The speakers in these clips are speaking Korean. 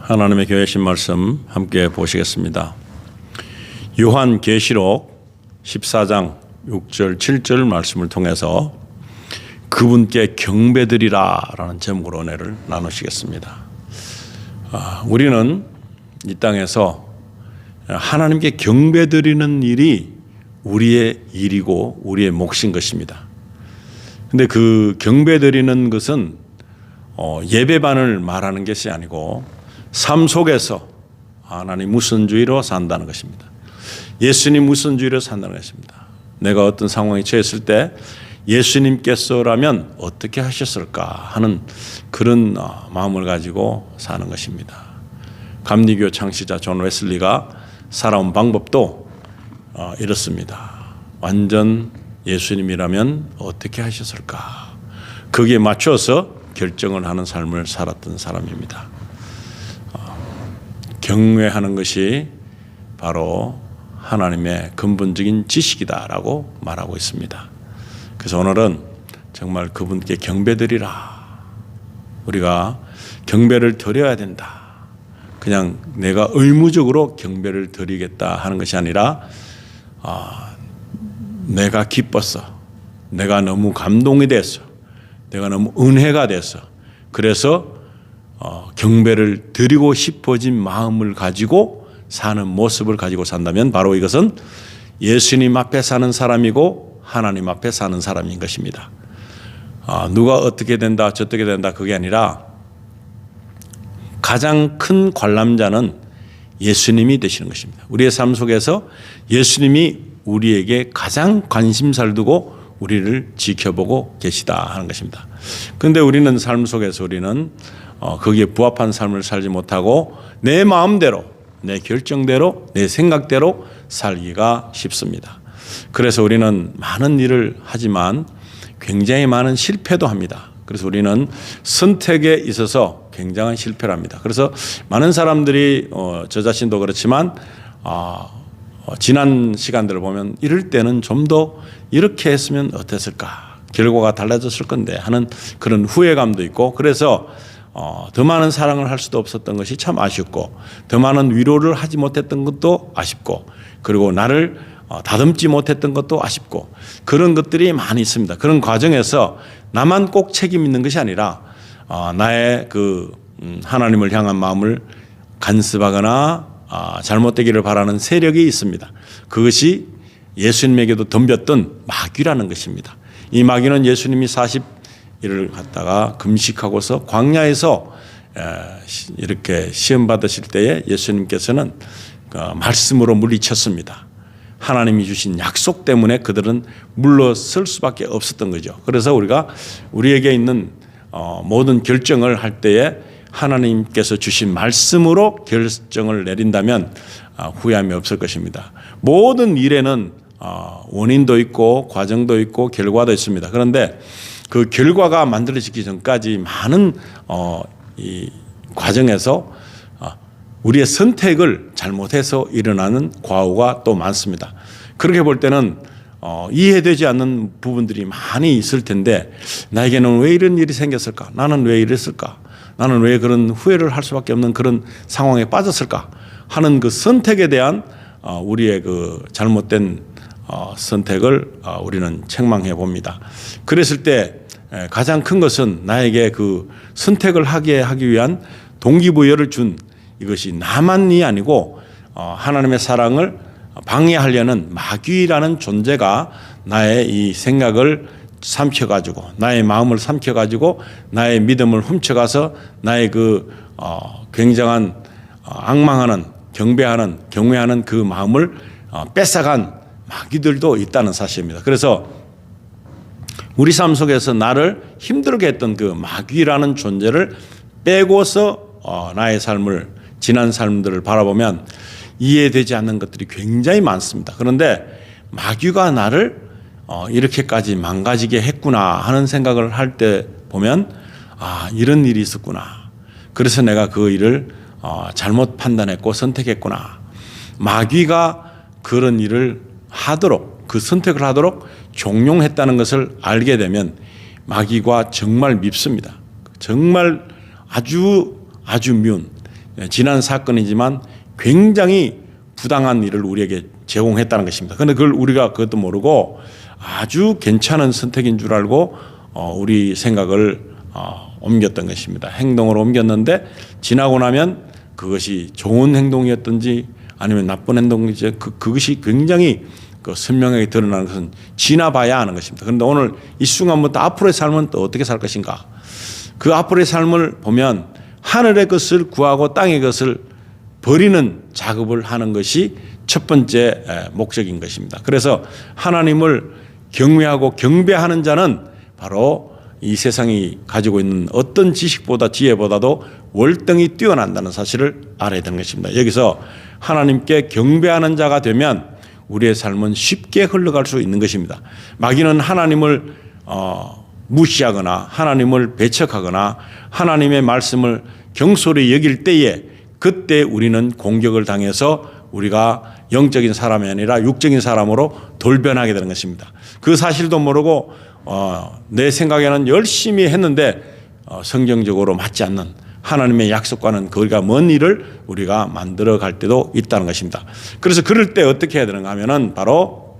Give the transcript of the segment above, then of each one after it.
하나님의 교회신 말씀 함께 보시겠습니다. 요한계시록 14장 6절 7절 말씀을 통해서 그분께 경배드리라 라는 제목으로 은혜를 나누시겠습니다. 우리는 이 땅에서 하나님께 경배드리는 일이 우리의 일이고 우리의 몫인 것입니다. 근데 그 경배드리는 것은 예배반을 말하는 것이 아니고 삶 속에서 하나님 우선주의로 산다는 것입니다. 예수님 우선주의로 산다는 것입니다. 내가 어떤 상황에 처했을 때 예수님께서라면 어떻게 하셨을까 하는 그런 마음을 가지고 사는 것입니다. 감리교 창시자 존 웨슬리가 살아온 방법도 이렇습니다. 완전 예수님이라면 어떻게 하셨을까? 거기에 맞춰서 결정을 하는 삶을 살았던 사람입니다. 경외하는 것이 바로 하나님의 근본적인 지식이다라고 말하고 있습니다. 그래서 오늘은 정말 그분께 경배드리라. 우리가 경배를 드려야 된다. 그냥 내가 의무적으로 경배를 드리겠다 하는 것이 아니라 내가 기뻤어. 내가 너무 감동이 됐어. 내가 너무 은혜가 됐어. 그래서 경배를 드리고 싶어진 마음을 가지고 사는 모습을 가지고 산다면 바로 이것은 예수님 앞에 사는 사람이고 하나님 앞에 사는 사람인 것입니다. 누가 어떻게 된다 저떻게 된다 그게 아니라 가장 큰 관람자는 예수님이 되시는 것입니다. 우리의 삶 속에서 예수님이 우리에게 가장 관심사를 두고 우리를 지켜보고 계시다 하는 것입니다. 그런데 우리는 삶 속에서 우리는 거기에 부합한 삶을 살지 못하고 내 마음대로 내 결정대로 내 생각대로 살기가 쉽습니다. 그래서 우리는 많은 일을 하지만 굉장히 많은 실패도 합니다. 그래서 우리는 선택에 있어서 굉장한 실패를 합니다. 그래서 많은 사람들이 저 자신도 그렇지만 지난 시간들을 보면 이럴 때는 좀 더 이렇게 했으면 어땠을까? 결과가 달라졌을 건데 하는 그런 후회감도 있고 그래서 더 많은 사랑을 할 수도 없었던 것이 참 아쉽고 더 많은 위로를 하지 못했던 것도 아쉽고 그리고 나를 다듬지 못했던 것도 아쉽고 그런 것들이 많이 있습니다. 그런 과정에서 나만 꼭 책임 있는 것이 아니라 나의 그 하나님을 향한 마음을 간섭하거나 잘못되기를 바라는 세력이 있습니다. 그것이 예수님에게도 덤볐던 마귀라는 것입니다. 이 마귀는 예수님이 40일을 갖다가 금식하고서 광야에서 이렇게 시험 받으실 때에 예수님께서는 말씀으로 물리쳤습니다. 하나님이 주신 약속 때문에 그들은 물러설 수밖에 없었던 거죠. 그래서 우리에게 있는 모든 결정을 할 때에 하나님께서 주신 말씀으로 결정을 내린다면 후회함이 없을 것입니다. 모든 일에는 원인도 있고 과정도 있고 결과도 있습니다. 그런데 그 결과가 만들어지기 전까지 많은 이 과정에서 우리의 선택을 잘못해서 일어나는 과오가 또 많습니다. 그렇게 볼 때는 이해되지 않는 부분들이 많이 있을 텐데 나에게는 왜 이런 일이 생겼을까? 나는 왜 이랬을까? 나는 왜 그런 후회를 할 수밖에 없는 그런 상황에 빠졌을까? 하는 그 선택에 대한 우리의 그 잘못된 선택을 우리는 책망해 봅니다. 그랬을 때 가장 큰 것은 나에게 그 선택을 하게 하기 위한 동기부여를 준 이것이 나만이 아니고 하나님의 사랑을 방해하려는 마귀라는 존재가 나의 이 생각을 삼켜가지고 나의 마음을 삼켜가지고 나의 믿음을 훔쳐가서 나의 그 굉장한 앙망하는 경외하는 그 마음을 뺏어간 마귀들도 있다는 사실입니다. 그래서 우리 삶 속에서 나를 힘들게 했던 그 마귀라는 존재를 빼고서 나의 삶을 지난 삶들을 바라보면 이해되지 않는 것들이 굉장히 많습니다. 그런데 마귀가 나를 이렇게까지 망가지게 했구나 하는 생각을 할 때 보면 이런 일이 있었구나. 그래서 내가 그 일을 잘못 판단했고 선택했구나. 마귀가 그런 일을 하도록 그 선택을 하도록 종용했다는 것을 알게 되면 마귀가 정말 밉습니다. 정말 아주 미운 지난 사건이지만 굉장히 부당한 일을 우리에게 제공했다는 것입니다. 그런데 그걸 우리가 그것도 모르고 아주 괜찮은 선택인 줄 알고 우리 생각을 옮겼던 것입니다. 행동으로 옮겼는데 지나고 나면 그것이 좋은 행동이었든지 아니면 나쁜 행동인지 그것이 굉장히 선명하게 드러나는 것은 지나봐야 하는 것입니다. 그런데 오늘 이 순간부터 앞으로의 삶은 또 어떻게 살 것인가? 그 앞으로의 삶을 보면 하늘의 것을 구하고 땅의 것을 버리는 작업을 하는 것이 첫 번째 목적인 것입니다. 그래서 하나님을 경외하고 경배하는 자는 바로 이 세상이 가지고 있는 어떤 지식보다 지혜보다도 월등히 뛰어난다는 사실을 알아야 되는 것입니다. 여기서 하나님께 경배하는 자가 되면 우리의 삶은 쉽게 흘러갈 수 있는 것입니다. 마귀는 하나님을 무시하거나 하나님을 배척하거나 하나님의 말씀을 경솔히 여길 때에 그때 우리는 공격을 당해서 우리가 영적인 사람이 아니라 육적인 사람으로 돌변하게 되는 것입니다. 그 사실도 모르고 내 생각에는 열심히 했는데 성경적으로 맞지 않는 하나님의 약속과는 거리가 먼 일을 우리가 만들어 갈 때도 있다는 것입니다. 그래서 그럴 때 어떻게 해야 되는가 하면은 바로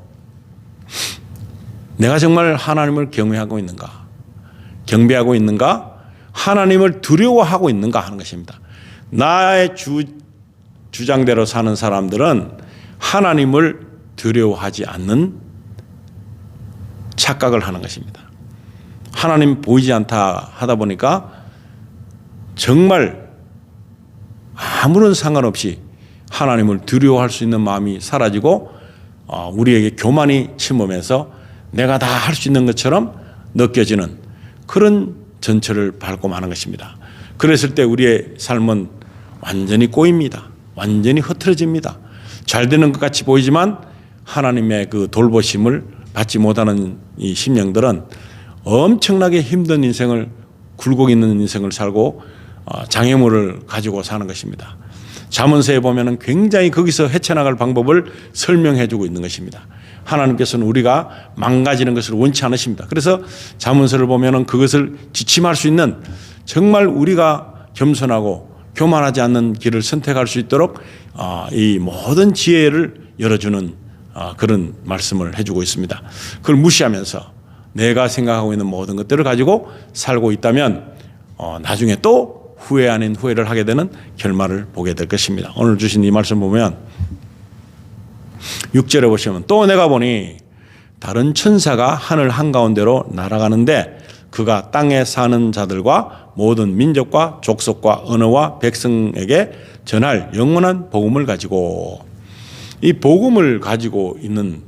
내가 정말 하나님을 경외하고 있는가, 경배하고 있는가, 하나님을 두려워하고 있는가 하는 것입니다. 나의 주장대로 사는 사람들은 하나님을 두려워하지 않는 착각을 하는 것입니다. 하나님 보이지 않다 하다 보니까 정말 아무런 상관없이 하나님을 두려워할 수 있는 마음이 사라지고 우리에게 교만이 침범해서 내가 다 할 수 있는 것처럼 느껴지는 그런 전철을 밟고 마는 것입니다. 그랬을 때 우리의 삶은 완전히 꼬입니다. 완전히 흐트러집니다. 잘 되는 것 같이 보이지만 하나님의 그 돌보심을 받지 못하는 이 심령들은 엄청나게 힘든 인생을 굴곡 있는 인생을 살고 장애물을 가지고 사는 것입니다. 잠언서에 보면은 굉장히 거기서 헤쳐나갈 방법을 설명해 주고 있는 것입니다. 하나님께서는 우리가 망가지는 것을 원치 않으십니다. 그래서 잠언서를 보면은 그것을 지침할 수 있는 정말 우리가 겸손하고 교만하지 않는 길을 선택할 수 있도록 이 모든 지혜를 열어주는 그런 말씀을 해주고 있습니다. 그걸 무시하면서 내가 생각하고 있는 모든 것들을 가지고 살고 있다면 나중에 또 후회 아닌 후회를 하게 되는 결말을 보게 될 것입니다. 오늘 주신 이 말씀 보면 6절에 보시면 또 내가 보니 다른 천사가 하늘 한가운데로 날아가는데 그가 땅에 사는 자들과 모든 민족과 족속과 언어와 백성에게 전할 영원한 복음을 가지고, 이 복음을 가지고 있는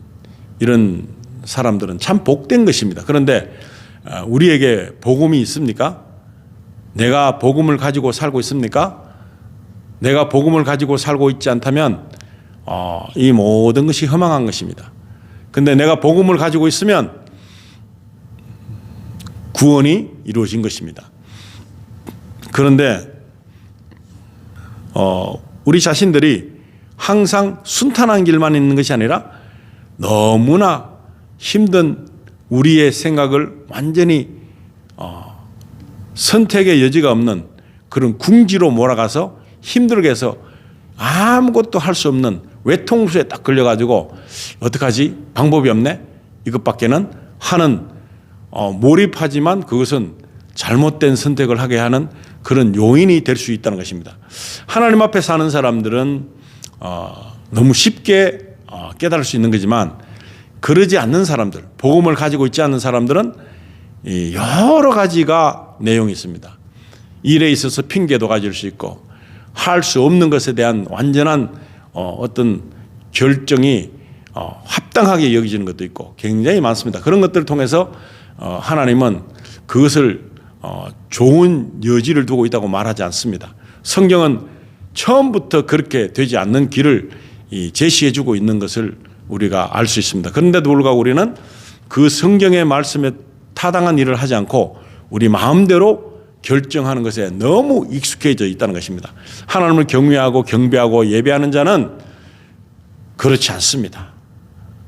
이런 사람들은 참 복된 것입니다. 그런데 우리에게 복음이 있습니까? 내가 복음을 가지고 살고 있습니까? 내가 복음을 가지고 살고 있지 않다면 이 모든 것이 허망한 것입니다. 그런데 내가 복음을 가지고 있으면 구원이 이루어진 것입니다. 그런데 우리 자신들이 항상 순탄한 길만 있는 것이 아니라 너무나 힘든 우리의 생각을 완전히 선택의 여지가 없는 그런 궁지로 몰아가서 힘들게 해서 아무것도 할 수 없는 외통수에 딱 걸려가지고 어떡하지? 방법이 없네? 이것밖에는 하는 몰입하지만 그것은 잘못된 선택을 하게 하는 그런 요인이 될 수 있다는 것입니다. 하나님 앞에 사는 사람들은 너무 쉽게 깨달을 수 있는 거지만 그러지 않는 사람들, 복음을 가지고 있지 않는 사람들은 여러 가지가 내용이 있습니다. 일에 있어서 핑계도 가질 수 있고 할 수 없는 것에 대한 완전한 어떤 결정이 합당하게 여겨지는 것도 있고 굉장히 많습니다. 그런 것들을 통해서 하나님은 그것을 좋은 여지를 두고 있다고 말하지 않습니다. 성경은 처음부터 그렇게 되지 않는 길을 제시해 주고 있는 것을 우리가 알 수 있습니다. 그런데도 불구하고 우리는 그 성경의 말씀에 타당한 일을 하지 않고 우리 마음대로 결정하는 것에 너무 익숙해져 있다는 것입니다. 하나님을 경외하고 경배하고 예배하는 자는 그렇지 않습니다.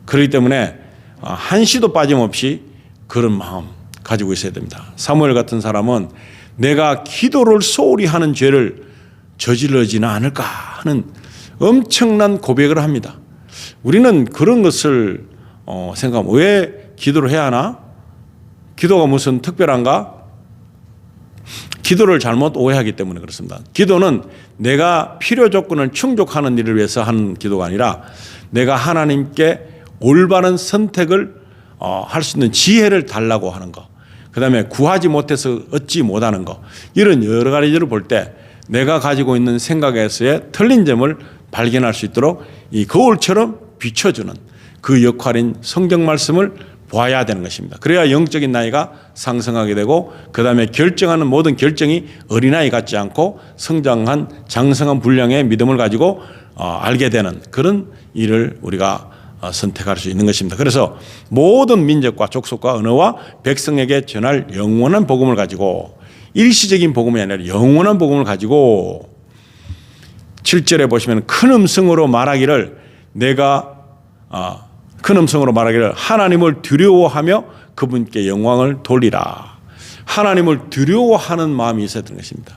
그렇기 때문에 한시도 빠짐없이 그런 마음 가지고 있어야 됩니다. 사무엘 같은 사람은 내가 기도를 소홀히 하는 죄를 저질러지는 않을까 하는 엄청난 고백을 합니다. 우리는 그런 것을 생각하면 왜 기도를 해야 하나? 기도가 무슨 특별한가? 기도를 잘못 오해하기 때문에 그렇습니다. 기도는 내가 필요 조건을 충족하는 일을 위해서 하는 기도가 아니라 내가 하나님께 올바른 선택을 할 수 있는 지혜를 달라고 하는 것, 그 다음에 구하지 못해서 얻지 못하는 것, 이런 여러 가지를 볼 때 내가 가지고 있는 생각에서의 틀린 점을 발견할 수 있도록 이 거울처럼 비춰주는 그 역할인 성경 말씀을 보아야 되는 것입니다. 그래야 영적인 나이가 상승하게 되고 그 다음에 결정하는 모든 결정이 어린아이 같지 않고 성장한 장성한 분량의 믿음을 가지고 알게 되는 그런 일을 우리가 선택할 수 있는 것입니다. 그래서 모든 민족과 족속과 언어와 백성에게 전할 영원한 복음을 가지고, 일시적인 복음이 아니라 영원한 복음을 가지고 7절에 보시면 큰 음성으로 말하기를 하나님을 두려워하며 그분께 영광을 돌리라. 하나님을 두려워하는 마음이 있어야 되는 것입니다.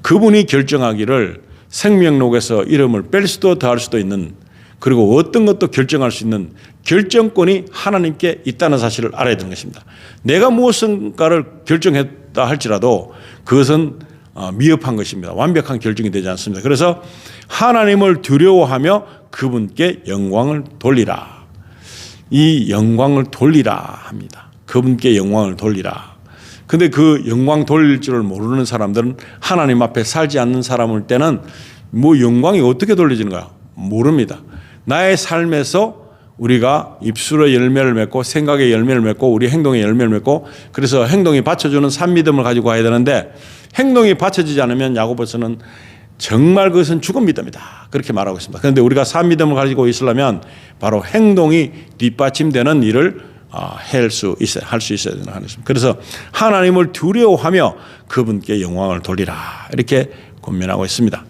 그분이 결정하기를 생명록에서 이름을 뺄 수도 더할 수도 있는, 그리고 어떤 것도 결정할 수 있는 결정권이 하나님께 있다는 사실을 알아야 되는 것입니다. 내가 무엇인가를 결정했다 할지라도 그것은 미흡한 것입니다. 완벽한 결정이 되지 않습니다. 그래서 하나님을 두려워하며 그분께 영광을 돌리라. 이 영광을 돌리라 합니다. 그분께 영광을 돌리라. 근데 그 영광 돌릴 줄을 모르는 사람들은, 하나님 앞에 살지 않는 사람일 때는 뭐 영광이 어떻게 돌려지는가 모릅니다. 나의 삶에서 우리가 입술의 열매를 맺고 생각의 열매를 맺고 우리 행동의 열매를 맺고, 그래서 행동이 받쳐주는 산믿음을 가지고 가야 되는데, 행동이 받쳐지지 않으면 야고보서는 정말 그것은 죽은 믿음이다 그렇게 말하고 있습니다. 그런데 우리가 산믿음을 가지고 있으려면 바로 행동이 뒷받침되는 일을 할 수 있어야 되는 것입니다. 그래서 하나님을 두려워하며 그분께 영광을 돌리라 이렇게 권면하고 있습니다.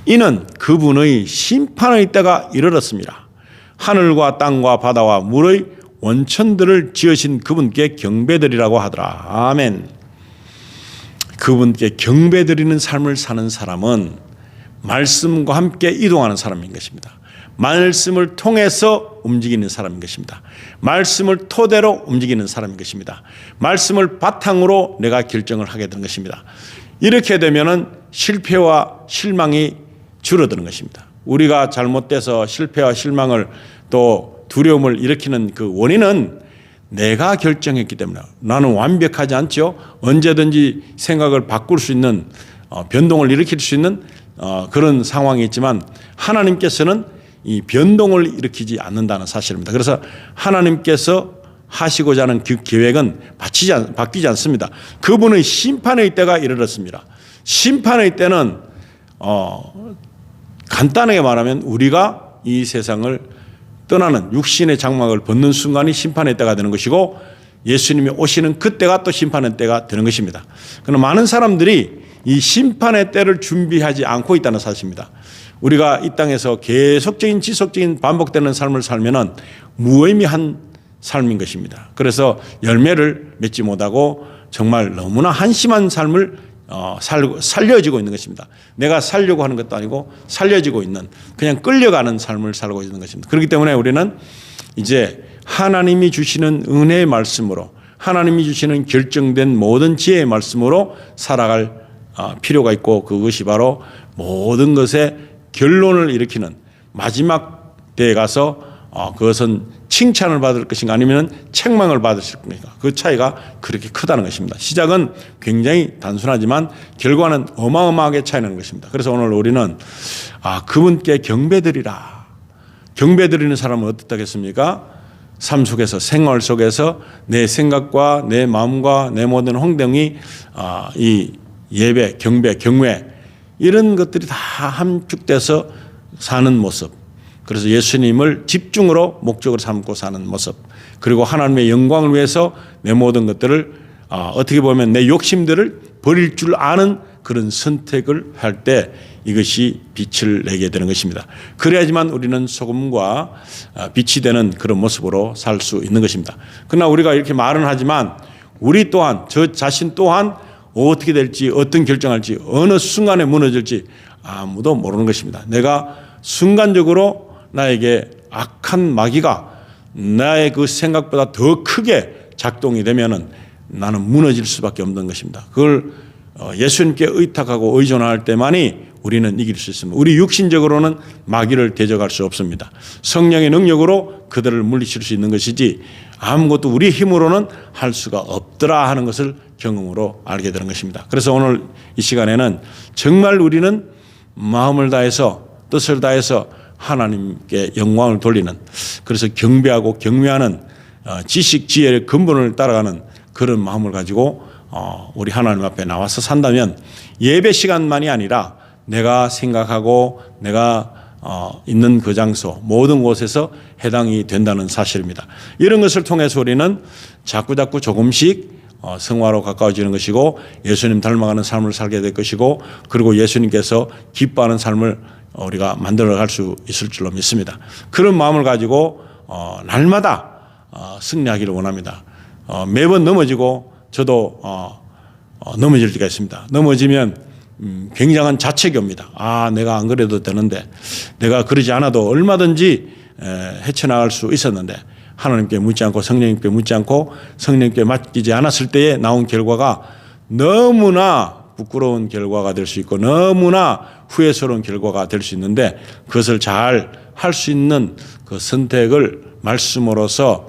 이는 그분의 심판의 때가 이르렀습니다. 하늘과 땅과 바다와 물의 원천들을 지으신 그분께 경배드리라고 하더라. 아멘. 그분께 경배드리는 삶을 사는 사람은 말씀과 함께 이동하는 사람인 것입니다. 말씀을 통해서 움직이는 사람인 것입니다. 말씀을 토대로 움직이는 사람인 것입니다. 말씀을 바탕으로 내가 결정을 하게 되는 것입니다. 이렇게 되면은 실패와 실망이 줄어드는 것입니다. 우리가 잘못돼서 실패와 실망을 또 두려움을 일으키는 그 원인은 내가 결정했기 때문에, 나는 완벽하지 않죠. 언제든지 생각을 바꿀 수 있는 변동을 일으킬 수 있는 그런 상황이 있지만 하나님께서는 이 변동을 일으키지 않는다는 사실입니다. 그래서 하나님께서 하시고자 하는 그 계획은 바뀌지 않습니다. 그분의 심판의 때가 이르렀습니다. 심판의 때는 간단하게 말하면 우리가 이 세상을 떠나는 육신의 장막을 벗는 순간이 심판의 때가 되는 것이고, 예수님이 오시는 그때가 또 심판의 때가 되는 것입니다. 그러나 많은 사람들이 이 심판의 때를 준비하지 않고 있다는 사실입니다. 우리가 이 땅에서 계속적인 지속적인 반복되는 삶을 살면은 무의미한 삶인 것입니다. 그래서 열매를 맺지 못하고 정말 너무나 한심한 삶을 살려지고 있는 것입니다. 내가 살려고 하는 것도 아니고 살려지고 있는, 그냥 끌려가는 삶을 살고 있는 것입니다. 그렇기 때문에 우리는 이제 하나님이 주시는 은혜의 말씀으로, 하나님이 주시는 결정된 모든 지혜의 말씀으로 살아갈 필요가 있고, 그것이 바로 모든 것의 결론을 일으키는 마지막 때에 가서 그것은 칭찬을 받을 것인가 아니면 책망을 받을 것인가, 그 차이가 그렇게 크다는 것입니다. 시작은 굉장히 단순하지만 결과는 어마어마하게 차이나는 것입니다. 그래서 오늘 우리는 그분께 경배드리라. 경배드리는 사람은 어떻다겠습니까? 삶 속에서, 생활 속에서 내 생각과 내 마음과 내 모든 행동이 이 예배, 경배, 경외 이런 것들이 다 함축돼서 사는 모습, 그래서 예수님을 집중으로 목적으로 삼고 사는 모습, 그리고 하나님의 영광을 위해서 내 모든 것들을 어떻게 보면 내 욕심들을 버릴 줄 아는 그런 선택을 할 때 이것이 빛을 내게 되는 것입니다. 그래야지만 우리는 소금과 빛이 되는 그런 모습으로 살 수 있는 것입니다. 그러나 우리가 이렇게 말은 하지만 우리 또한, 저 자신 또한 어떻게 될지, 어떤 결정할지, 어느 순간에 무너질지 아무도 모르는 것입니다. 내가 순간적으로 나에게 악한 마귀가 나의 그 생각보다 더 크게 작동이 되면은 나는 무너질 수밖에 없는 것입니다. 그걸 예수님께 의탁하고 의존할 때만이 우리는 이길 수 있습니다. 우리 육신적으로는 마귀를 대적할 수 없습니다. 성령의 능력으로 그들을 물리칠 수 있는 것이지 아무것도 우리 힘으로는 할 수가 없더라 하는 것을 경험으로 알게 되는 것입니다. 그래서 오늘 이 시간에는 정말 우리는 마음을 다해서 뜻을 다해서 하나님께 영광을 돌리는, 그래서 경배하고 경외하는 지식 지혜의 근본을 따라가는 그런 마음을 가지고 우리 하나님 앞에 나와서 산다면 예배 시간만이 아니라 내가 생각하고 내가 있는 그 장소 모든 곳에서 해당이 된다는 사실입니다. 이런 것을 통해서 우리는 자꾸자꾸 조금씩 성화로 가까워지는 것이고 예수님 닮아가는 삶을 살게 될 것이고, 그리고 예수님께서 기뻐하는 삶을 우리가 만들어갈 수 있을 줄로 믿습니다. 그런 마음을 가지고 날마다 승리하기를 원합니다. 매번 넘어지고 저도 넘어질 때가 있습니다. 넘어지면 굉장한 자책이 옵니다. 내가 안 그래도 되는데, 내가 그러지 않아도 얼마든지 헤쳐나갈 수 있었는데, 하나님께 묻지 않고 성령님께 묻지 않고 성령님께 맡기지 않았을 때에 나온 결과가 너무나 부끄러운 결과가 될 수 있고 너무나 후회스러운 결과가 될 수 있는데, 그것을 잘 할 수 있는 그 선택을 말씀으로서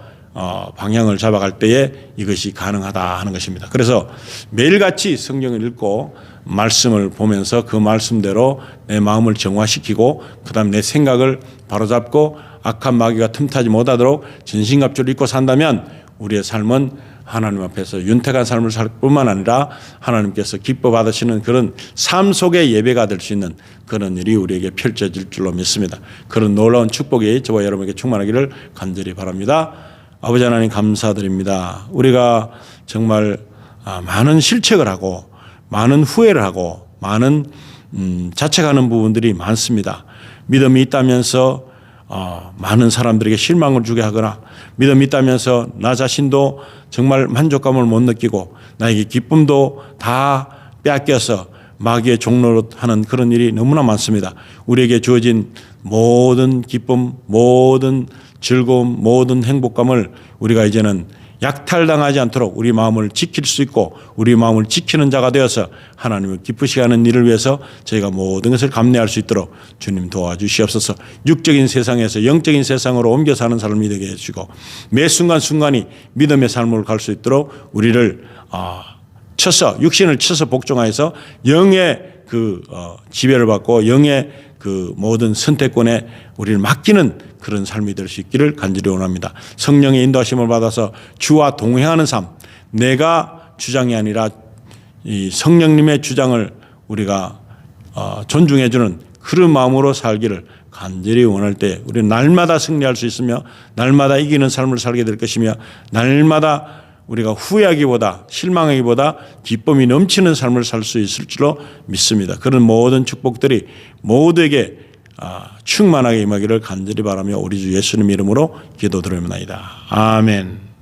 방향을 잡아갈 때에 이것이 가능하다 하는 것입니다. 그래서 매일같이 성경을 읽고 말씀을 보면서 그 말씀대로 내 마음을 정화시키고 그다음 내 생각을 바로잡고 악한 마귀가 틈타지 못하도록 전신갑주를 입고 산다면 우리의 삶은 하나님 앞에서 윤택한 삶을 살 뿐만 아니라 하나님께서 기뻐 받으시는 그런 삶 속의 예배가 될 수 있는 그런 일이 우리에게 펼쳐질 줄로 믿습니다. 그런 놀라운 축복이 저와 여러분에게 충만하기를 간절히 바랍니다. 아버지 하나님 감사드립니다. 우리가 정말 많은 실책을 하고 많은 후회를 하고 많은 자책하는 부분들이 많습니다. 믿음이 있다면서 많은 사람들에게 실망을 주게 하거나 믿음이 있다면서 나 자신도 정말 만족감을 못 느끼고 나에게 기쁨도 다 빼앗겨서 마귀의 종로로 하는 그런 일이 너무나 많습니다. 우리에게 주어진 모든 기쁨, 모든 즐거움, 모든 행복감을 우리가 이제는 약탈당하지 않도록 우리 마음을 지킬 수 있고 우리 마음을 지키는 자가 되어서 하나님을 기쁘시게 하는 일을 위해서 저희가 모든 것을 감내할 수 있도록 주님 도와주시옵소서. 육적인 세상에서 영적인 세상으로 옮겨 사는 삶이 되게 해주시고 매 순간순간이 믿음의 삶으로 갈 수 있도록 우리를 육신을 쳐서 복종하여서 영의 그 지배를 받고 영의 그 모든 선택권에 우리를 맡기는 그런 삶이 될 수 있기를 간절히 원합니다. 성령의 인도하심을 받아서 주와 동행하는 삶, 내가 주장이 아니라 이 성령님의 주장을 우리가 존중해주는 그런 마음으로 살기를 간절히 원할 때 우리는 날마다 승리할 수 있으며 날마다 이기는 삶을 살게 될 것이며 날마다 우리가 후회하기보다 실망하기보다 기쁨이 넘치는 삶을 살 수 있을 줄로 믿습니다. 그런 모든 축복들이 모두에게 충만하게 임하기를 간절히 바라며 우리 주 예수님 이름으로 기도드립니다. 아멘.